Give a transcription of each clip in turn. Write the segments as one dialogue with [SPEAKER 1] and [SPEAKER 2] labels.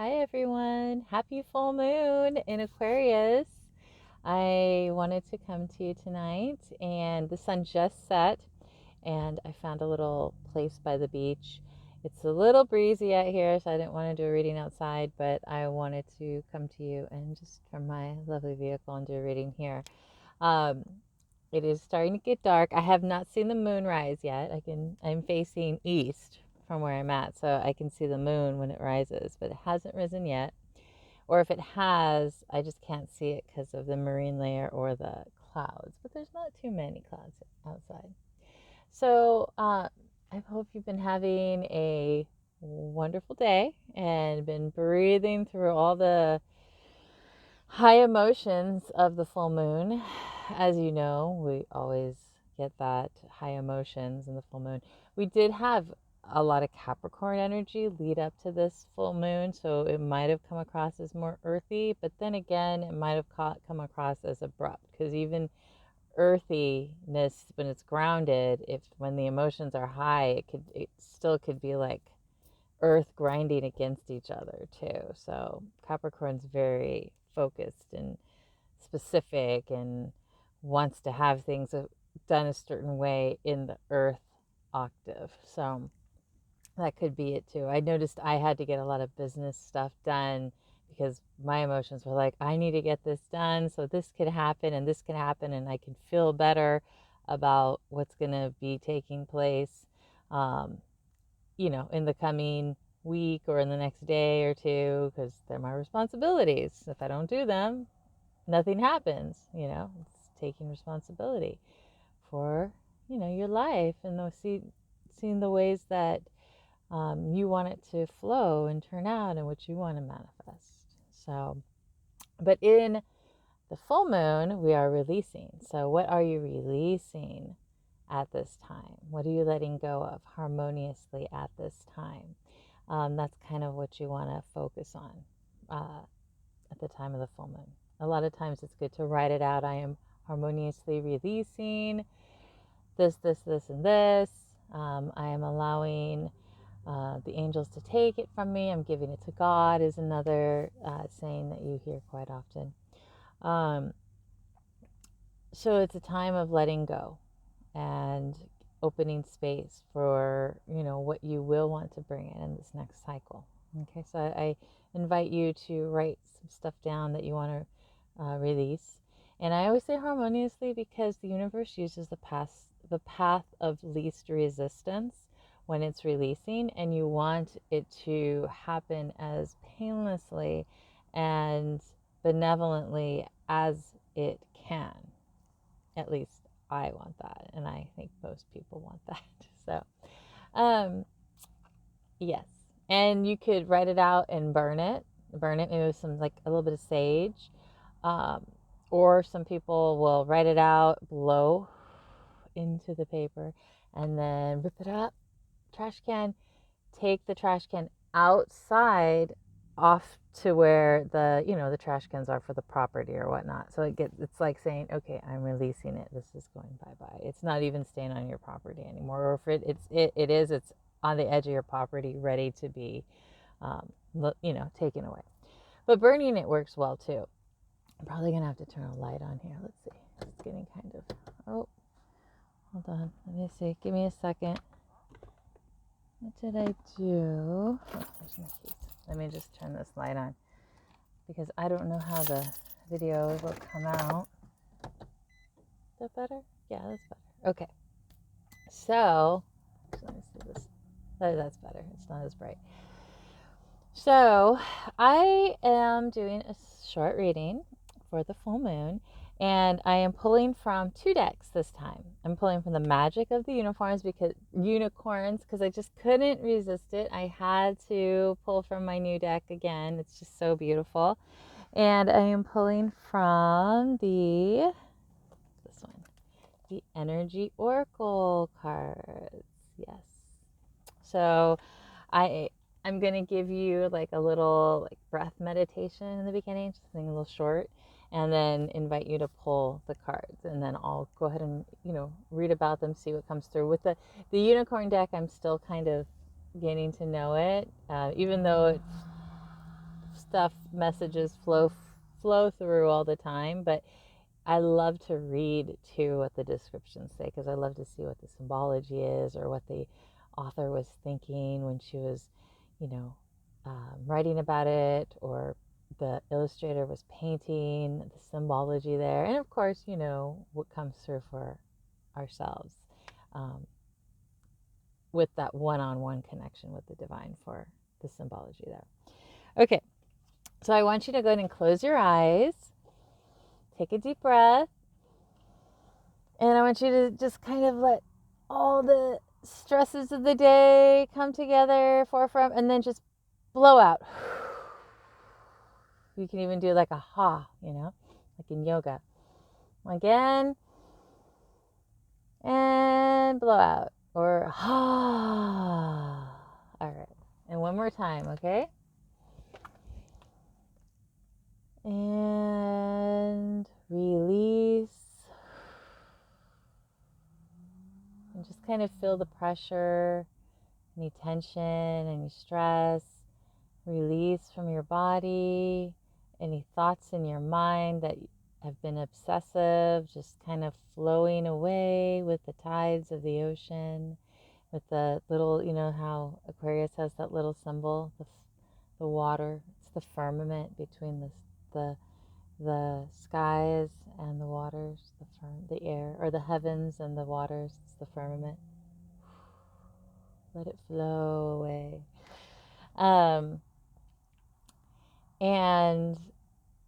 [SPEAKER 1] Hi everyone. Happy full moon in Aquarius. I wanted to come to you tonight and the sun just set and I found a little place by the beach. It's a little breezy out here, so I didn't want to do a reading outside, but I wanted to come to you and just from my lovely vehicle and do a reading here. Um, it is starting to get dark. I have not seen the moon rise yet. I'm facing east from where I'm at, so I can see the moon when it rises, but it hasn't risen yet. Or if it has, I just can't see it because of the marine layer or the clouds. But there's not too many clouds outside. So I hope you've been having a wonderful day and been breathing through all the high emotions of the full moon. As you know, we always get that high emotions in the full moon. We did have a lot of Capricorn energy lead up to this full moon, so it might have come across as more earthy, but then again, it might have come across as abrupt because even earthiness, when it's grounded, if when the emotions are high, it still could be like earth grinding against each other too. So Capricorn's very focused and specific and wants to have things done a certain way in the earth octave. So that could be it too. I noticed I had to get a lot of business stuff done because my emotions were like, I need to get this done so this could happen and this could happen and I can feel better about what's going to be taking place. Um, in the coming week or in the next day or two, because they're my responsibilities. If I don't do them, nothing happens. It's taking responsibility for, your life and seeing the ways that you want it to flow and turn out and what you want to manifest. So, but in the full moon, we are releasing. So, what are you releasing at this time? What are you letting go of harmoniously at this time? That's kind of what you want to focus on at the time of the full moon. A lot of times it's good to write it out. I am harmoniously releasing this, and this. I am allowing the angels to take it from me. I'm giving it to God, is another saying that you hear quite often. So it's a time of letting go and opening space for what you will want to bring in this next cycle. Okay, so I invite you to write some stuff down that you want to release. And I always say harmoniously because the universe uses the path of least resistance when it's releasing, and you want it to happen as painlessly and benevolently as it can. At least I want that, and I think most people want that. So, yes. And you could write it out and burn it. Burn it maybe with some, like a little bit of sage. Um, or some people will write it out, blow into the paper, and then rip it up, trash can, take the trash can outside off to where the trash cans are for the property or whatnot. So it's like saying, okay, I'm releasing it. This is going bye-bye. It's not even staying on your property anymore. Or if it's on the edge of your property, ready to be taken away. But burning it works well too. I'm probably gonna have to turn a light on here. Let's see. It's getting kind of, oh, hold on. Let me see. Give me a second. What did I do? Oh, there's my keys. Let me just turn this light on because I don't know how the video will come out. Is that better? Yeah, that's better. Okay. So, let me see this. Oh, that's better. It's not as bright. So, I am doing a short reading for the full moon, and I am pulling from two decks this time. I'm pulling from the magic of the unicorns because I just couldn't resist it. I had to pull from my new deck again. It's just so beautiful. And I am pulling from this one, the Energy Oracle cards. Yes. So I'm going to give you like a little like breath meditation in the beginning, just something a little short, and then invite you to pull the cards, and then I'll go ahead and read about them, see what comes through. With the unicorn deck, I'm still kind of getting to know it, even though stuff, messages flow through all the time, but I love to read too what the descriptions say, because I love to see what the symbology is, or what the author was thinking when she was, you know, writing about it, or the illustrator was painting the symbology there. And of course, you know, what comes through for ourselves, um, with that one-on-one connection with the divine for the symbology there. Okay, so I want you to go ahead and close your eyes, take a deep breath, and I want you to just kind of let all the stresses of the day come together, forefront, and then just blow out. You can even do like a ha, you know, like in yoga. Again, and blow out, or ha. All right, and one more time, okay? And release. And just kind of feel the pressure, any tension, any stress. Release from your body, any thoughts in your mind that have been obsessive, just kind of flowing away with the tides of the ocean, with the little, you know how Aquarius has that little symbol, the water. It's the firmament between the skies and the waters, the air, or the heavens and the waters. It's the firmament. Let it flow away. And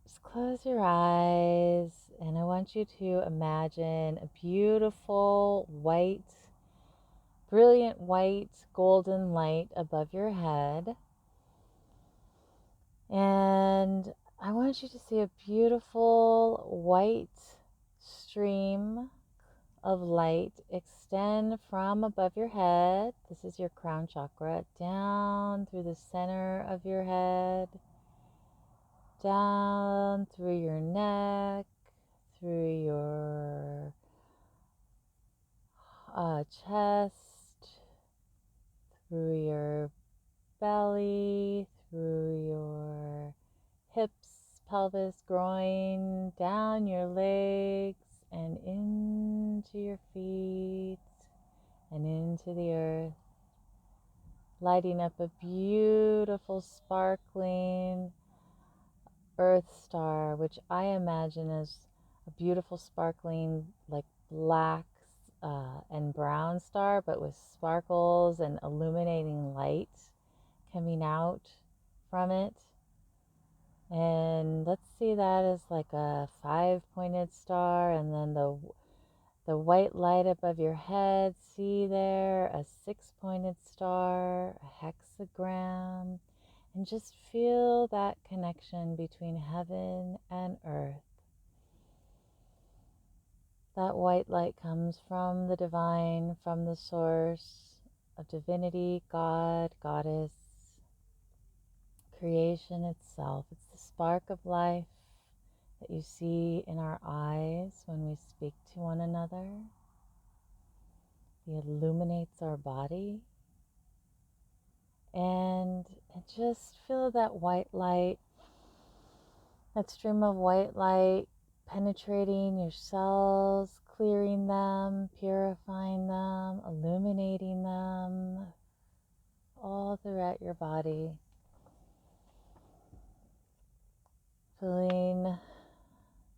[SPEAKER 1] just close your eyes, and I want you to imagine a beautiful white, brilliant white, golden light above your head. And I want you to see a beautiful white stream of light extend from above your head. This is your crown chakra, down through the center of your head, down through your neck, through your chest, through your belly, through your hips, pelvis, groin, down your legs, and into your feet, and into the earth, lighting up a beautiful, sparkling Earth star, which I imagine as a beautiful, sparkling, like black and brown star, but with sparkles and illuminating light coming out from it. And let's see that as like a 5-pointed star, and then the white light above your head, see there a 6-pointed star, a hexagram. And just feel that connection between heaven and earth. That white light comes from the divine, from the source of divinity, God, goddess, creation itself. It's the spark of life that you see in our eyes when we speak to one another. It illuminates our body. And just feel that white light, that stream of white light penetrating your cells, clearing them, purifying them, illuminating them all throughout your body. Feeling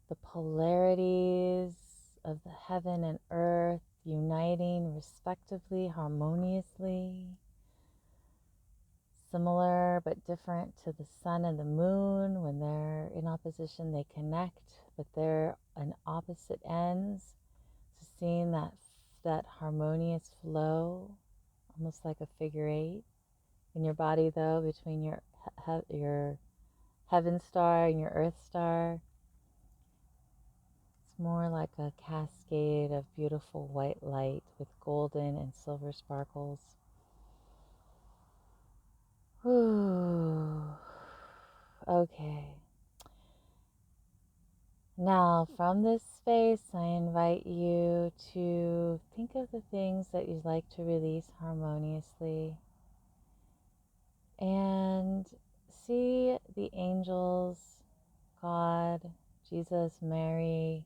[SPEAKER 1] the polarities of the heaven and earth uniting respectively, harmoniously. Similar but different to the sun and the moon. When they're in opposition, they connect, but they're on opposite ends. So seeing that harmonious flow, almost like a figure eight in your body, though, between your heaven star and your earth star. It's more like a cascade of beautiful white light with golden and silver sparkles. Ooh. Okay. Now, from this space, I invite you to think of the things that you'd like to release harmoniously, and see the angels, God, Jesus, Mary,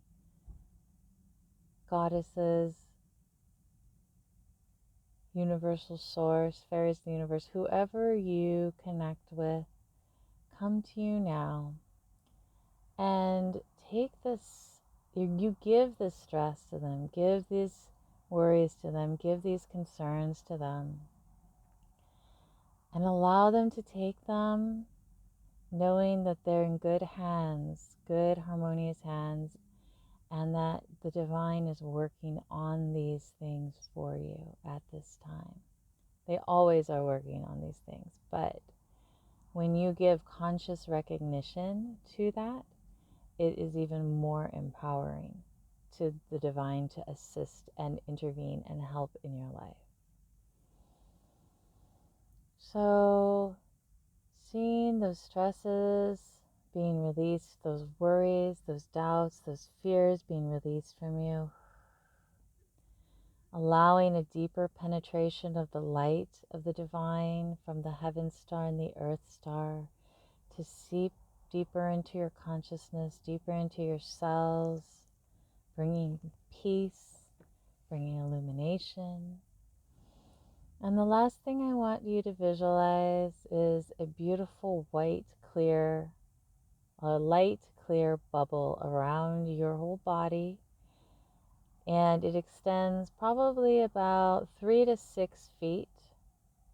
[SPEAKER 1] goddesses, universal source, fairies of the universe, whoever you connect with, come to you now and take this, you give this stress to them, give these worries to them, give these concerns to them, and allow them to take them, knowing that they're in good hands, good harmonious hands, and that the divine is working on these things for you at this time. They always are working on these things, but when you give conscious recognition to that, it is even more empowering to the divine to assist and intervene and help in your life. So, seeing those stresses being released, those worries, those doubts, those fears being released from you, allowing a deeper penetration of the light of the divine from the heaven star and the earth star to seep deeper into your consciousness, deeper into your cells, bringing peace, bringing illumination. And the last thing I want you to visualize is a beautiful white, clear, a light, clear bubble around your whole body. And it extends probably about 3 to 6 feet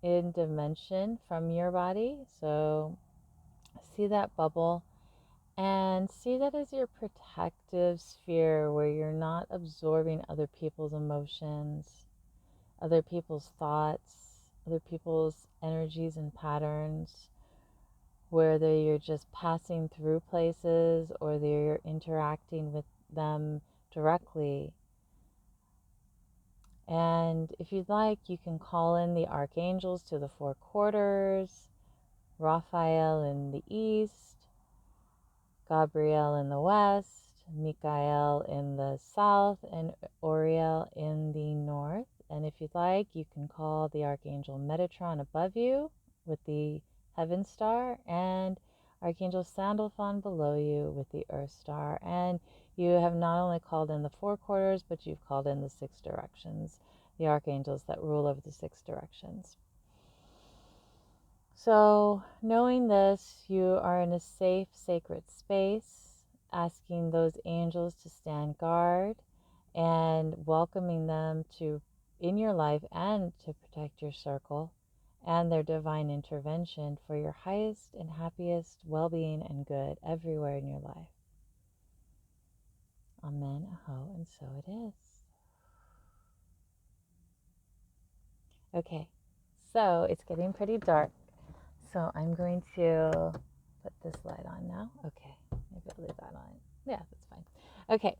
[SPEAKER 1] in dimension from your body. So see that bubble and see that as your protective sphere where you're not absorbing other people's emotions, other people's thoughts, other people's energies and patterns, whether you're just passing through places or you're interacting with them directly. And if you'd like, you can call in the archangels to the 4 quarters, Raphael in the east, Gabriel in the west, Michael in the south, and Uriel in the north. And if you'd like, you can call the Archangel Metatron above you with the Heaven Star, and Archangel Sandalphon below you with the Earth Star. And you have not only called in the 4 quarters, but you've called in the 6 directions, the archangels that rule over the 6 directions. So, knowing this, you are in a safe, sacred space, asking those angels to stand guard and welcoming them to in your life and to protect your circle and their divine intervention for your highest and happiest well-being and good everywhere in your life. Amen, aho, and so it is. Okay, so it's getting pretty dark. So I'm going to put this light on now. Okay, maybe I'll leave that on. Yeah, that's fine. Okay,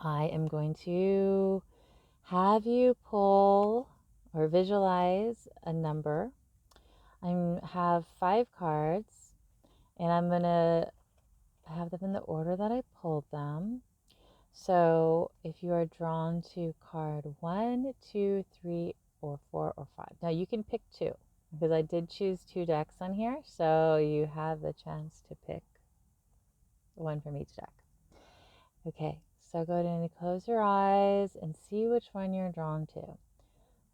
[SPEAKER 1] I am going to have you pull or visualize a number. I have 5 cards, and I'm going to have them in the order that I pulled them. So if you are drawn to card 1, 2, 3, or 4, or 5. Now you can pick 2. Because I did choose 2 decks on here, so you have the chance to pick one from each deck. Okay, so go ahead and close your eyes and see which one you're drawn to.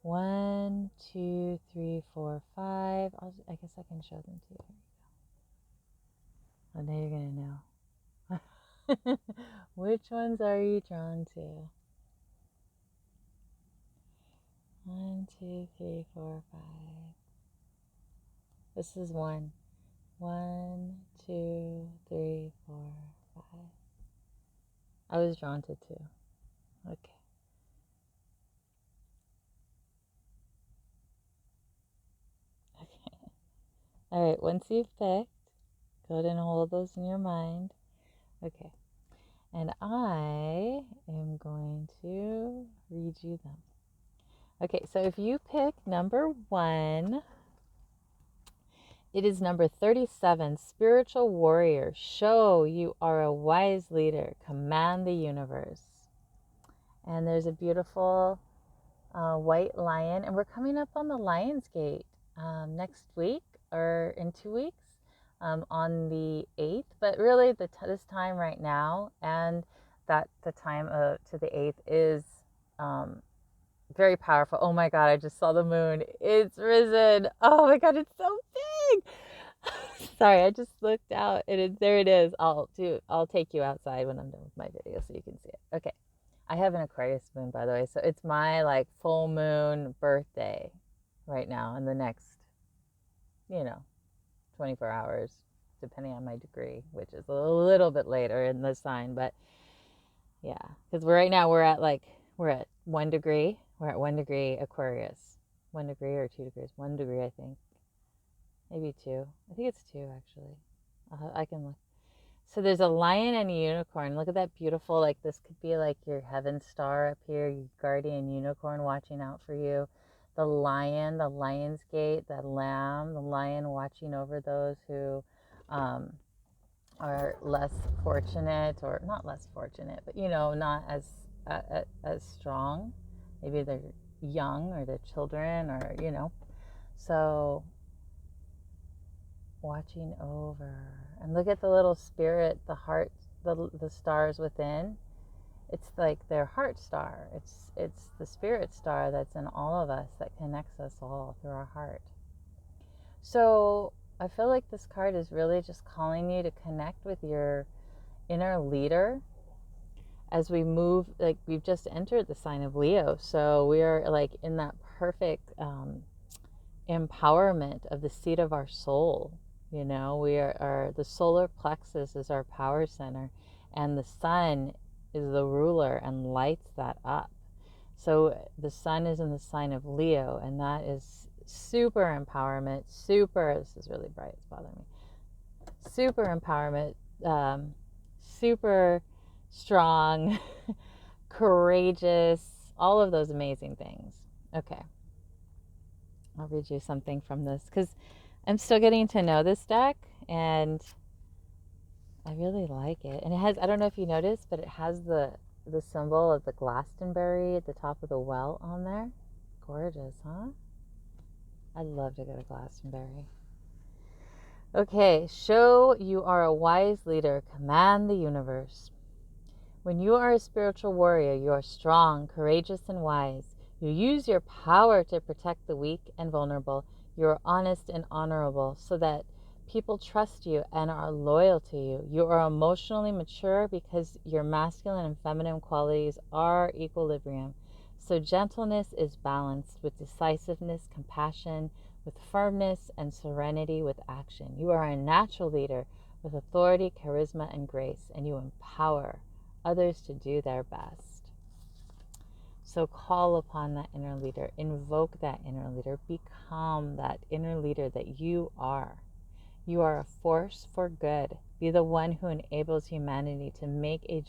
[SPEAKER 1] 1, 2, 3, 4, 5. I guess I can show them to you. Oh, now you're going to know. Which ones are you drawn to? 1, 2, 3, 4, 5. This is 1. 1, 2, 3, 4, 5. I was drawn to 2. Okay. Okay. All right. Once you've picked, go ahead and hold those in your mind. Okay. And I am going to read you them. Okay. So if you pick number 1, it is number 37, Spiritual Warrior. Show you are a wise leader. Command the universe. And there's a beautiful white lion. And we're coming up on the Lion's Gate next week or in 2 weeks. on the 8th, but really this time right now and that the time to the 8th is very powerful. Oh my God, I just saw the moon. It's risen. Oh my God, it's so big. Sorry, I just looked out and there it is. I'll take you outside when I'm done with my video so you can see it. Okay. I have an Aquarius moon, by the way, so it's my like full moon birthday right now in the next, 24 hours, depending on my degree, which is a little bit later in the sign, but yeah, because right now we're at 1 degree. We're at 1 degree Aquarius. 1 degree or 2 degrees? 1 degree, I think. Maybe 2. I think it's 2, actually. I can look. So there's a lion and a unicorn. Look at that beautiful, like this could be like your heaven star up here, your guardian unicorn watching out for you. The lion, the lion's gate, the lamb, the lion watching over those who are less fortunate, or not less fortunate, but not as strong. Maybe they're young or they're children, or so watching over. And look at the little spirit, the heart, the stars within. It's like their heart star. It's the spirit star that's in all of us, that connects us all through our heart. So I feel like this card is really just calling you to connect with your inner leader as we move. Like, we've just entered the sign of Leo, so we are like in that perfect empowerment of the seat of our soul. We are the solar plexus is our power center, and the sun is the ruler and lights that up. So the sun is in the sign of Leo, and that is super empowerment, this is really bright, it's bothering me. Super empowerment, super strong, courageous, all of those amazing things. Okay. I'll read you something from this because I'm still getting to know this deck, and I really like it. And it has, I don't know if you noticed, but it has the symbol of the Glastonbury at the top of the well on there. Gorgeous, huh? I'd love to go to Glastonbury. Okay, show you are a wise leader. Command the universe. When you are a spiritual warrior, you are strong, courageous, and wise. You use your power to protect the weak and vulnerable. You are honest and honorable so that people trust you and are loyal to you. You are emotionally mature because your masculine and feminine qualities are equilibrium. So gentleness is balanced with decisiveness, compassion, with firmness, and serenity with action. You are a natural leader with authority, charisma, and grace, and you empower others to do their best. So call upon that inner leader, invoke that inner leader, become that inner leader that you are. You are a force for good. Be the one who enables humanity to make a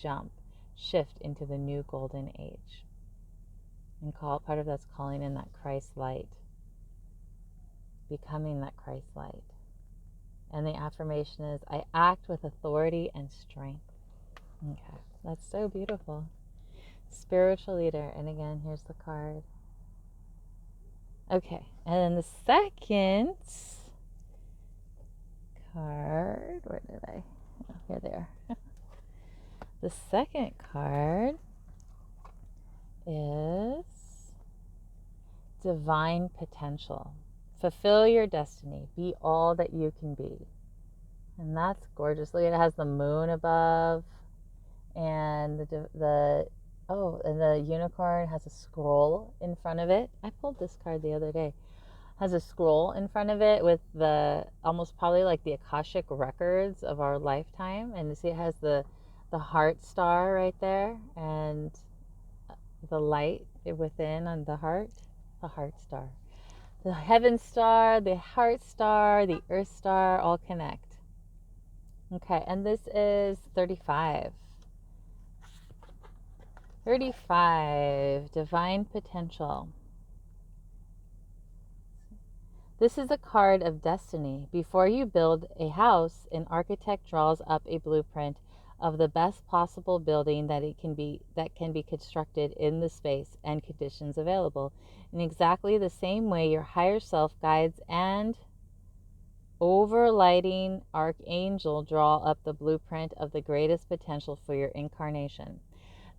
[SPEAKER 1] shift into the new golden age. And part of that's calling in that Christ light, becoming that Christ light. And the affirmation is, I act with authority and strength. Okay, that's so beautiful. Spiritual leader. And again, here's the card. Okay, and then the second card, where did I? Oh, here they are. The second card is divine potential. Fulfill your destiny. Be all that you can be. And that's gorgeous. Look, it has the moon above, and the unicorn has a scroll in front of it. I pulled this card the other day. Has a scroll in front of it with the almost probably like the Akashic records of our lifetime, and you see it has the heart star right there, and the light within on the heart star, the heaven star, the heart star, the earth star, all connect. Okay, and this is 35. 35, divine potential. This is a card of destiny. Before you build a house, an architect draws up a blueprint of the best possible building that can be constructed in the space and conditions available. In exactly the same way, your higher self guides and overlighting archangel draw up the blueprint of the greatest potential for your incarnation.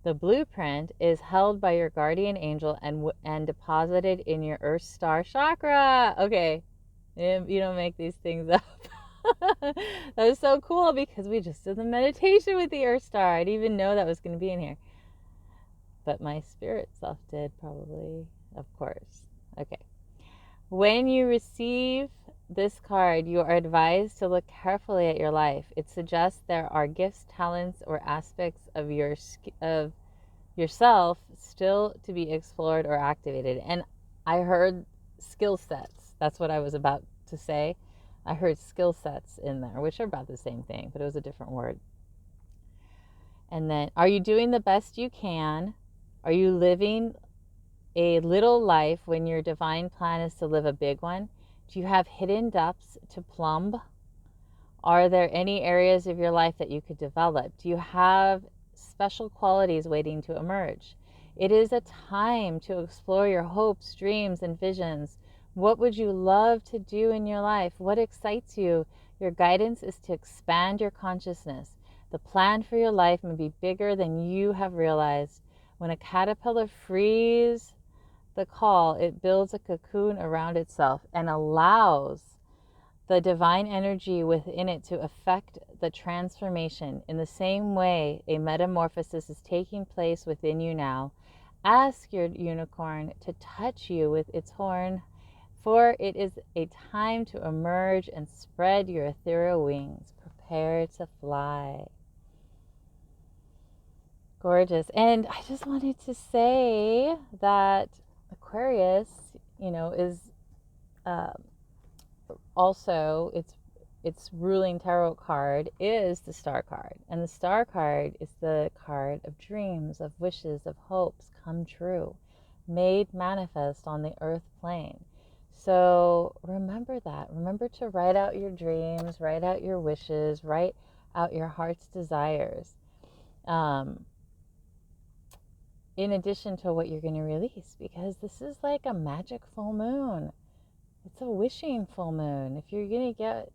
[SPEAKER 1] The blueprint is held by your guardian angel and deposited in your Earth Star chakra. Okay, you don't make these things up. That was so cool because we just did the meditation with the Earth Star. I didn't even know that was going to be in here. But my spirit self did, probably, of course. Okay. When you receive this card, you are advised to look carefully at your life. It suggests there are gifts, talents, or aspects of yourself still to be explored or activated. And I heard skill sets. That's what I was about to say. I heard skill sets in there, which are about the same thing, but it was a different word. And then, are you doing the best you can? Are you living a little life when your divine plan is to live a big one? Do you have hidden depths to plumb? Are there any areas of your life that you could develop? Do you have special qualities waiting to emerge? It is a time to explore your hopes, dreams, and visions. What would you love to do in your life? What excites you? Your guidance is to expand your consciousness. The plan for your life may be bigger than you have realized. When a caterpillar frees the call, it builds a cocoon around itself and allows the divine energy within it to affect the transformation. In the same way, a metamorphosis is taking place within you now. Ask your unicorn to touch you with its horn, for it is a time to emerge and spread your ethereal wings. Prepare to fly. Gorgeous. And I just wanted to say that Aquarius, is also its ruling tarot card is the Star card. And the Star card is the card of dreams, of wishes, of hopes come true, made manifest on the earth plane. So remember that. Remember to write out your dreams, write out your wishes, write out your heart's desires. In addition to what you're going to release, because this is like a magic full moon. It's a wishing full moon. If you're going to get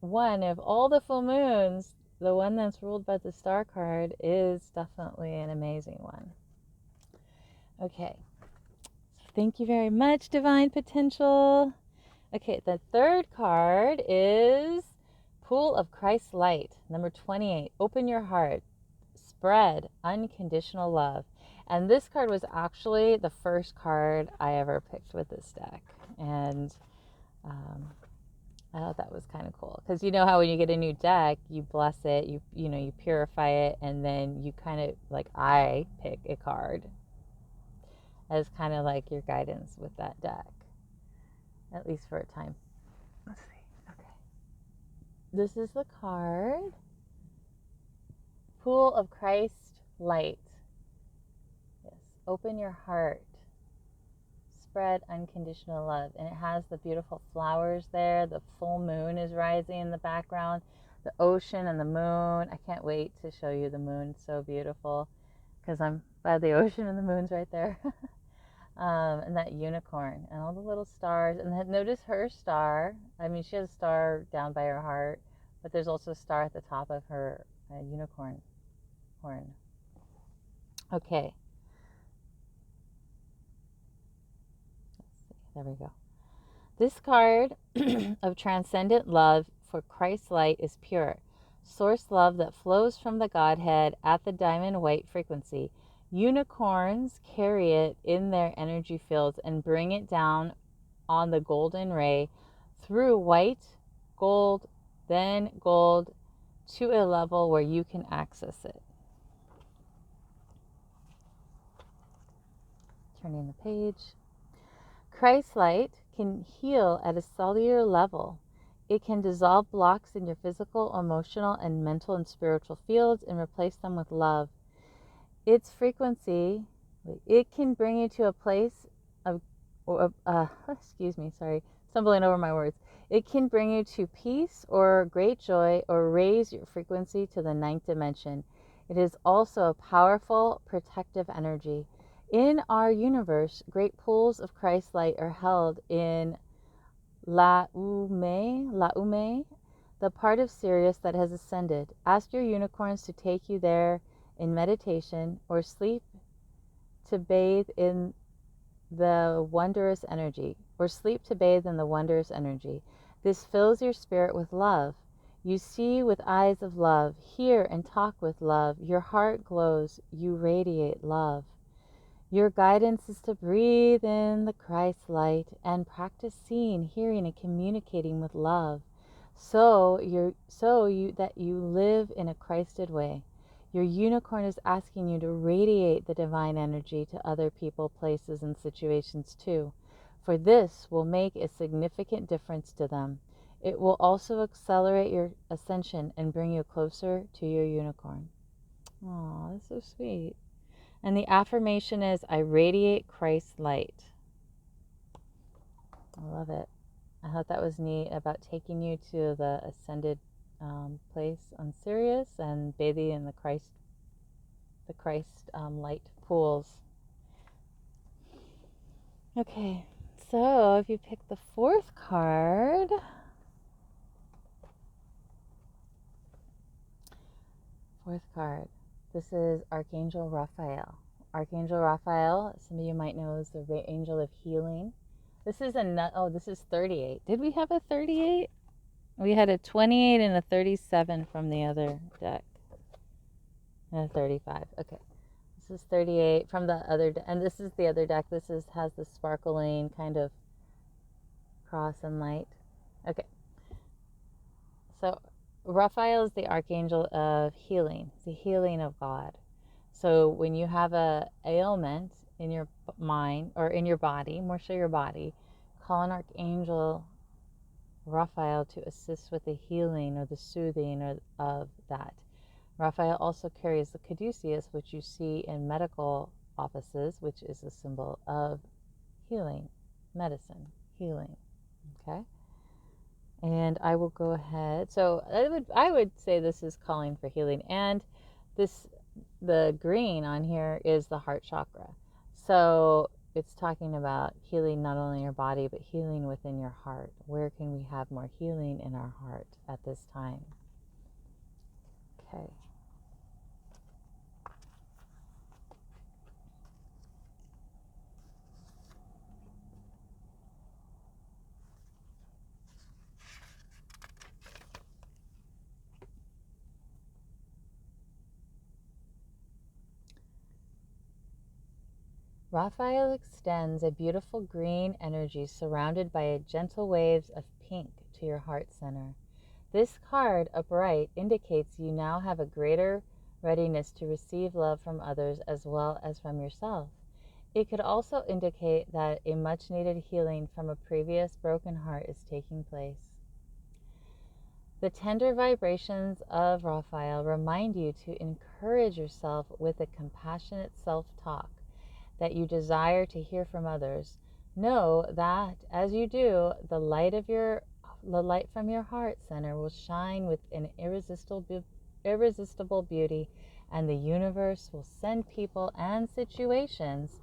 [SPEAKER 1] one of all the full moons, the one that's ruled by the Star card is definitely an amazing one. Okay. Thank you very much, Divine Potential. Okay, the third card is Pool of Christ's Light, number 28. Open your heart. Spread unconditional love. And this card was actually the first card I ever picked with this deck. And I thought that was kind of cool. Because you know how when you get a new deck, you bless it, you purify it, and then you kind of, like, I pick a card as kind of like your guidance with that deck. At least for a time. Let's see. Okay. This is the card. Pool of Christ Light. Yes. Open your heart. Spread unconditional love. And it has the beautiful flowers there. The full moon is rising in the background. The ocean and the moon. I can't wait to show you the moon. It's so beautiful. Because I'm by the ocean and the moon's right there. And that unicorn. And all the little stars. And then notice her star. I mean, she has a star down by her heart. But there's also a star at the top of her unicorn horn. Okay. Let's see. There we go. This card of transcendent love for Christ's light is pure. Source love that flows from the Godhead at the diamond white frequency. Unicorns carry it in their energy fields and bring it down on the golden ray through white, gold, then gold, to a level where you can access it. Turning the page. Christ's light can heal at a cellular level. It can dissolve blocks in your physical, emotional, and mental and spiritual fields and replace them with love. Its frequency, it can bring you to a place of, stumbling over my words. It can bring you to peace or great joy or raise your frequency to the 9th dimension. It is also a powerful protective energy. In our universe, great pools of Christ light are held in Laume, the part of Sirius that has ascended. Ask your unicorns to take you there in meditation or sleep to bathe in the wondrous energy, This fills your spirit with love. You see with eyes of love, hear and talk with love. Your heart glows, you radiate love. Your guidance is to breathe in the Christ light and practice seeing, hearing, and communicating with love, that you live in a Christed way. Your unicorn is asking you to radiate the divine energy to other people, places, and situations too, for this will make a significant difference to them. It will also accelerate your ascension and bring you closer to your unicorn. Aw, that's so sweet. And the affirmation is, I radiate Christ's light. I love it. I thought that was neat about taking you to the ascended place on Sirius and bathing in the Christ light pools. Okay, so if you pick the fourth card, this is Archangel Raphael. Archangel Raphael, some of you might know, is the angel of healing. This is this is 38. Did we have a 38? We had a 28 and a 37 from the other deck. And a 35. Okay. This is 38 from the other deck. And this is the other deck. This has the sparkling kind of cross and light. Okay. So Raphael is the archangel of healing. It's the healing of God. So when you have a ailment in your mind or in your body, more so your body, call an archangel Raphael to assist with the healing or the soothing of that. Raphael also carries the caduceus, which you see in medical offices, which is a symbol of healing, medicine, healing. Okay? And I will go ahead. So I would say this is calling for healing. And the green on here is the heart chakra. So it's talking about healing not only your body, but healing within your heart. Where can we have more healing in our heart at this time? Okay. Raphael extends a beautiful green energy surrounded by gentle waves of pink to your heart center. This card, upright, indicates you now have a greater readiness to receive love from others as well as from yourself. It could also indicate that a much needed healing from a previous broken heart is taking place. The tender vibrations of Raphael remind you to encourage yourself with a compassionate self-talk that you desire to hear from others. Know that as you do, the light from your heart center will shine with an irresistible beauty, and the universe will send people and situations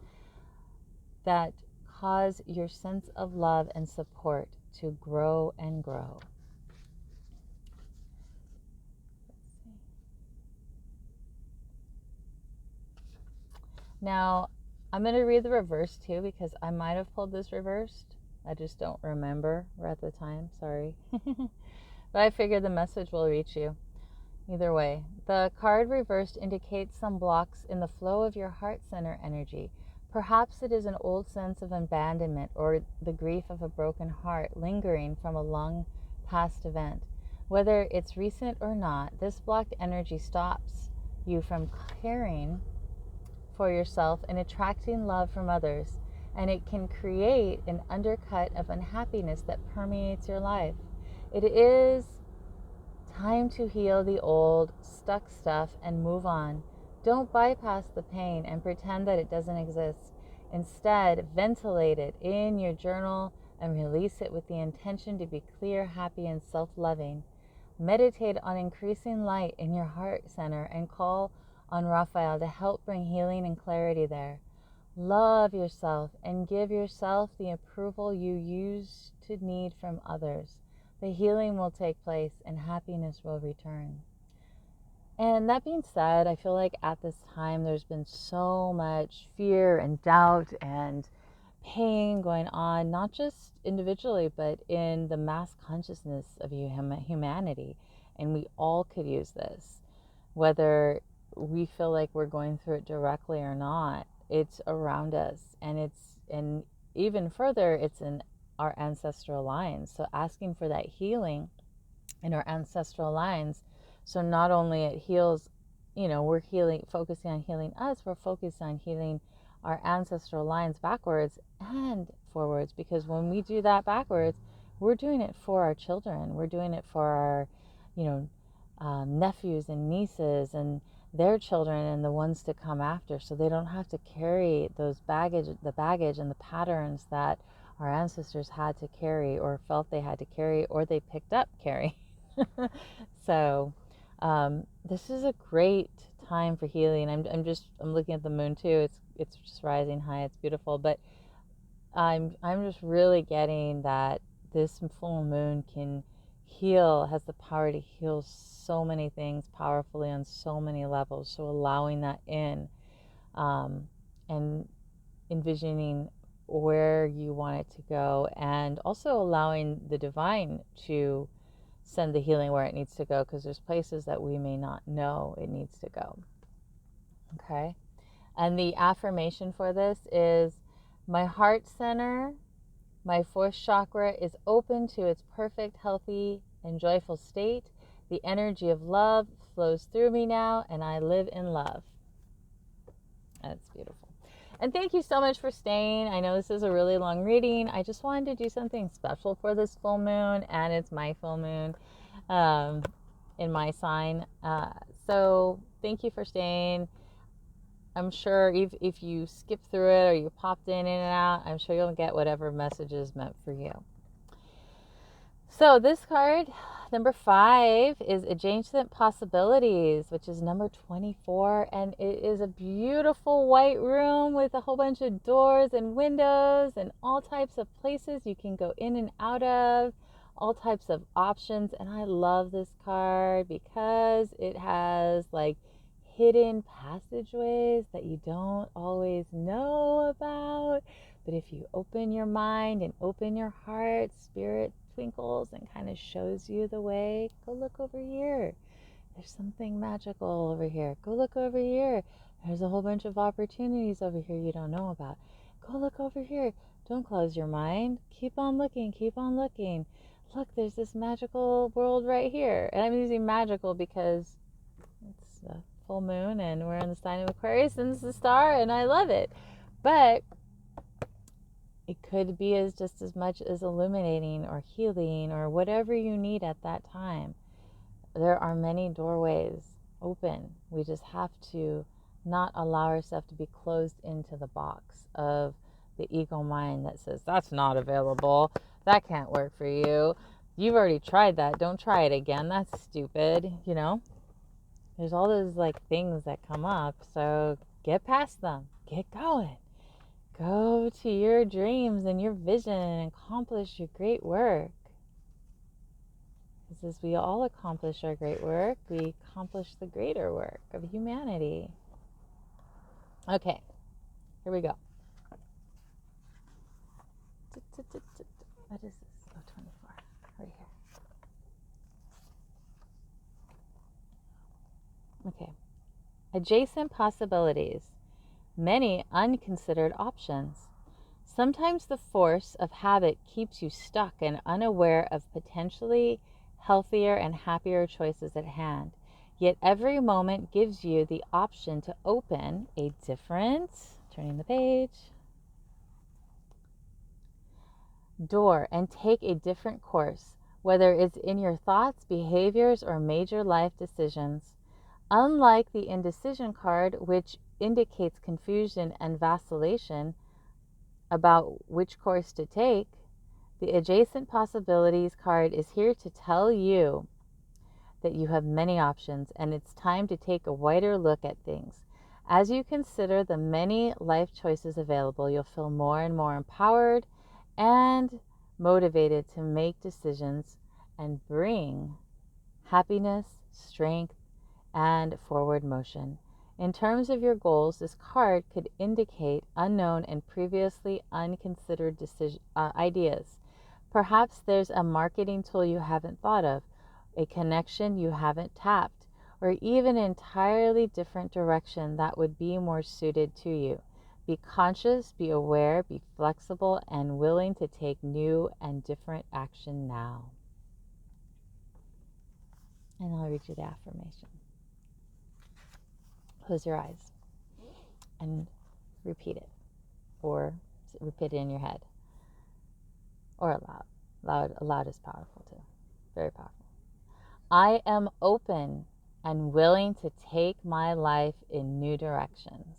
[SPEAKER 1] that cause your sense of love and support to grow and grow. Now, I'm going to read the reverse too, because I might have pulled this reversed. I just don't remember at the time. Sorry. But I figured the message will reach you. Either way, the card reversed indicates some blocks in the flow of your heart center energy. Perhaps it is an old sense of abandonment or the grief of a broken heart lingering from a long past event. Whether it's recent or not, this blocked energy stops you from caring for yourself and attracting love from others, and it can create an undercut of unhappiness that permeates your life. It is time to heal the old, stuck stuff and move on. Don't bypass the pain and pretend that it doesn't exist. Instead, ventilate it in your journal and release it with the intention to be clear, happy, and self-loving. Meditate on increasing light in your heart center and call on Raphael to help bring healing and clarity there. Love yourself and give yourself the approval you used to need from others. The healing will take place and happiness will return. And that being said, I feel like at this time there's been so much fear and doubt and pain going on, not just individually, but in the mass consciousness of humanity. And we all could use this, whether we feel like we're going through it directly or not. It's around us, and even further, it's in our ancestral lines. So asking for that healing in our ancestral lines. So not only it heals, we're focusing on healing us, we're focused on healing our ancestral lines backwards and forwards, because when we do that backwards, we're doing it for our children. We're doing it for our, nephews and nieces and their children and the ones to come after, so they don't have to carry the baggage and the patterns that our ancestors had to carry or felt they had to carry or they picked up carrying. So this is a great time for healing. I'm looking at the moon too. It's just rising high. It's beautiful, but I'm just really getting that this full moon has the power to heal so many things powerfully on so many levels. So allowing that in, and envisioning where you want it to go, and also allowing the divine to send the healing where it needs to go, because there's places that we may not know it needs to go. Okay? And the affirmation for this is, my heart center, my fourth chakra, is open to its perfect, healthy, and joyful state. The energy of love flows through me now, and I live in love. That's beautiful. And thank you so much for staying. I know this is a really long reading. I just wanted to do something special for this full moon, and it's my full moon in my sign. So thank you for staying. I'm sure if you skip through it or you popped in and out, I'm sure you'll get whatever message is meant for you. So this card, number 5, is Adjacent Possibilities, which is number 24. And it is a beautiful white room with a whole bunch of doors and windows and all types of places you can go in and out of, all types of options. And I love this card because it has like hidden passageways that you don't always know about. But if you open your mind and open your heart, spirit twinkles and kind of shows you the way. Go look over here. There's something magical over here. Go look over here. There's a whole bunch of opportunities over here you don't know about. Go look over here. Don't close your mind. Keep on looking. Keep on looking. Look, there's this magical world right here. And I'm using magical because it's a full moon and we're in the sign of Aquarius and it's a star and I love it. But it could be just as much as illuminating or healing or whatever you need at that time. There are many doorways open. We just have to not allow ourselves to be closed into the box of the ego mind that says, that's not available. That can't work for you. You've already tried that. Don't try it again. That's stupid. There's all those things that come up. So get past them. Get going. Go to your dreams and your vision and accomplish your great work. Because as we all accomplish our great work, we accomplish the greater work of humanity. Okay, here we go. What is this? Oh, 24. Right here. Okay. Adjacent possibilities. Many unconsidered options. Sometimes the force of habit keeps you stuck and unaware of potentially healthier and happier choices at hand. Yet every moment gives you the option to open a different, turning the page, door and take a different course, whether it's in your thoughts, behaviors, or major life decisions. Unlike the indecision card, which indicates confusion and vacillation about which course to take, the Adjacent Possibilities card is here to tell you that you have many options and it's time to take a wider look at things. As you consider the many life choices available, you'll feel more and more empowered and motivated to make decisions and bring happiness, strength, and forward motion. In terms of your goals, this card could indicate unknown and previously unconsidered ideas. Perhaps there's a marketing tool you haven't thought of, a connection you haven't tapped, or even an entirely different direction that would be more suited to you. Be conscious, be aware, be flexible, and willing to take new and different action now. And I'll read you the affirmation. Close your eyes and repeat it, or repeat it in your head, or aloud. Aloud is powerful too, very powerful. I am open and willing to take my life in new directions.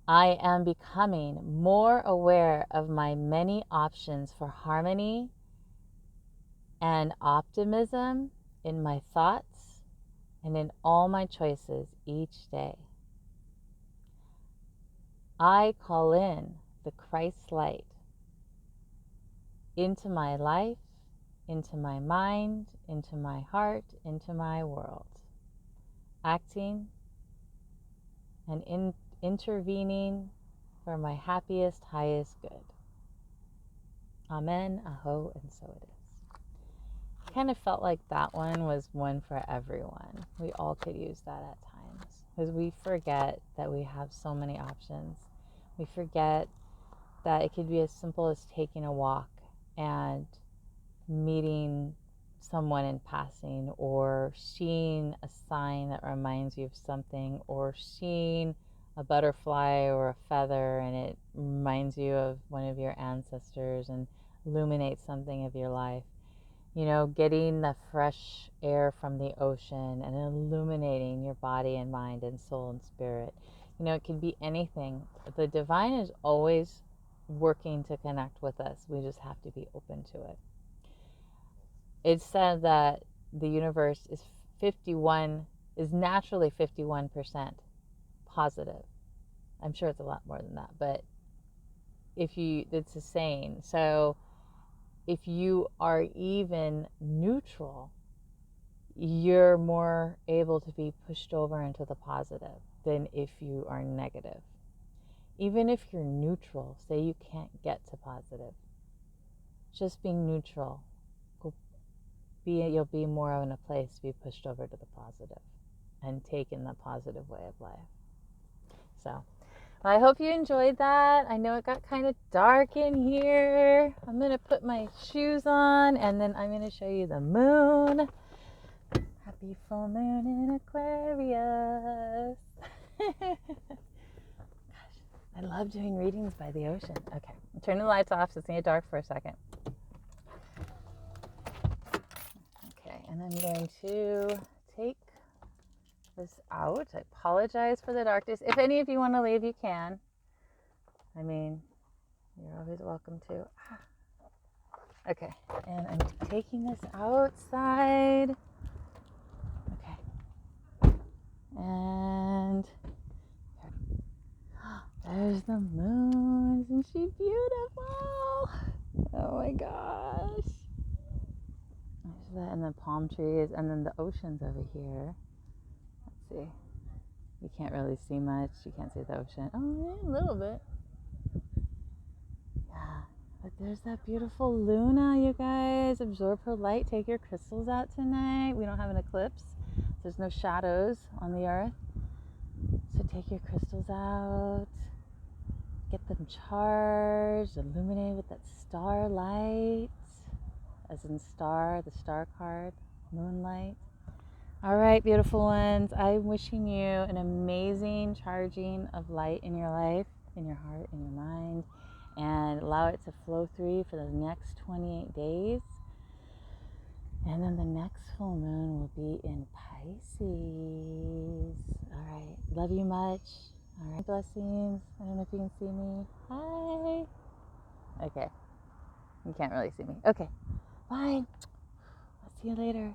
[SPEAKER 1] I am becoming more aware of my many options for harmony and optimism in my thoughts and in all my choices each day. I call in the Christ light into my life, into my mind, into my heart, into my world, acting and intervening for my happiest, highest good. Amen, aho, and so it is. I kind of felt like that one was one for everyone. We all could use that at times, because we forget that we have so many options. We forget that it could be as simple as taking a walk and meeting someone in passing, or seeing a sign that reminds you of something, or seeing a butterfly or a feather and it reminds you of one of your ancestors and illuminates something of your life. You know, getting the fresh air from the ocean and illuminating your body and mind and soul and spirit. You know, it can be anything. The divine is always working to connect with us. We just have to be open to it. It's said that the universe is naturally 51% positive. I'm sure it's a lot more than that, but it's a saying. So if you are even neutral, you're more able to be pushed over into the positive than if you are negative. Even if you're neutral, say you can't get to positive, just being neutral, you'll be more in a place to be pushed over to the positive and taken the positive way of life. So I hope you enjoyed that. I know it got kind of dark in here. I'm going to put my shoes on and then I'm going to show you the moon. Happy full moon in Aquarius. Gosh, I love doing readings by the ocean. Okay, I'm turning the lights off so it's going to get dark for a second. Okay, and I'm going to take this out. I apologize for the darkness. If any of you want to leave, you can. I mean, you're always welcome to. Okay, and I'm taking this outside. Okay, and there's the moon. Isn't she beautiful? Oh my gosh. There's that, and the palm trees, and then the ocean's over here. Let's see. You can't really see much. You can't see the ocean. Oh, yeah, a little bit. Yeah. But there's that beautiful Luna, you guys. Absorb her light. Take your crystals out tonight. We don't have an eclipse. There's no shadows on the earth. So take your crystals out. Get them charged, illuminated with that starlight. As in star, the star card, moonlight. All right, beautiful ones. I'm wishing you an amazing charging of light in your life, in your heart, in your mind, and allow it to flow through you for the next 28 days. And then the next full moon will be in Pisces. All right, love you much. All right, blessings. I don't know if you can see me. Hi. Okay, you can't really see me. Okay, bye. I'll see you later.